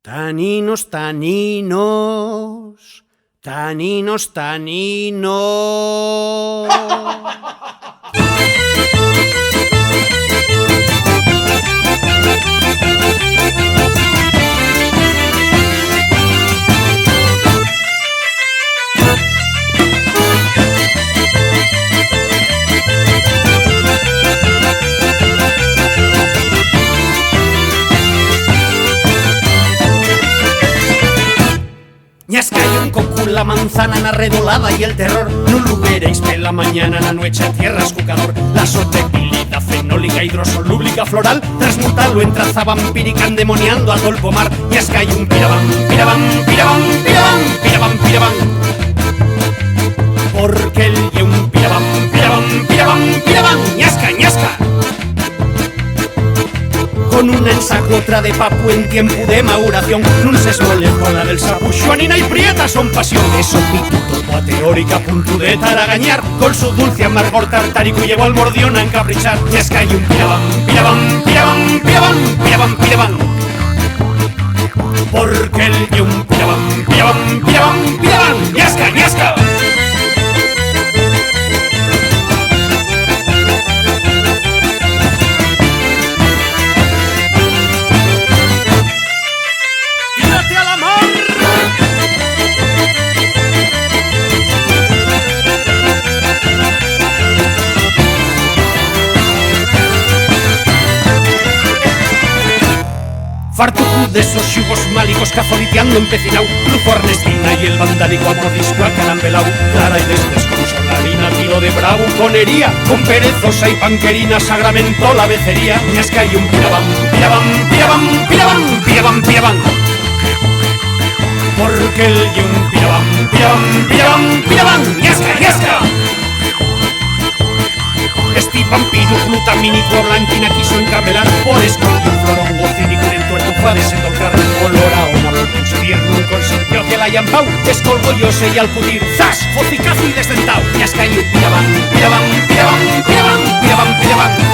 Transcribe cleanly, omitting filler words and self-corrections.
Taninos, taninos, taninos, taninos. Ñasca y un cocu, la manzana na redolada y el terror. Non lo veréis pela mañana na nuecha tierra escucador. La sotepilida fenólica hidrosolública floral transmutalo en traza vampírica endemoniando a Golpomar. Ñasca y un pirabam, pirabam, pirabam, pirabam, pirabam, pirabam. Porque el y un pirabam, pirabam, pirabam, pirabam. Ñasca, ñasca. Con una ensaco otra de papu en tiempo de maduración. Nun se esmolejo la del sapuxo, anina y prieta son pasión. Eso pituto a teórica punto de taragañar. Con su dulce amargor tartárico llevo al mordión a encaprichar. Ñasca y un pirabam, pirabam, pirabam, pirabam, pirabam, pirabam. Porque el y un pirabam, pirabam, pirabam, pirabam. Ñasca, ñasca. Fartucu de esos xugos málicos cazoliteando empecinau. Lujo Ernestina y el vandálico amordisco acarambelau. Clara y desconsolarina, tiro de bravuconería. Con perezosa y panquerina sagramentó la becería. Ñasca y un pirabam, pirabam, pirabam, pirabam, pirabam, pirabam. Porque el y un pirabam, pirabam, pirabam, pirabam. Ñasca, ñasca. Este vampiro glutamínico blanquina quiso encamelar. Por esconde un florongo cínico en el tuerto fue a desentorcar. Olor a una conseguir no consiguió que la llampau. Descolgó yo sé y al pudir ¡zas! Focicazo y desdentao. Ñasca y un pirabam, pirabam, pirabam, pirabam, pirabam, pirabam.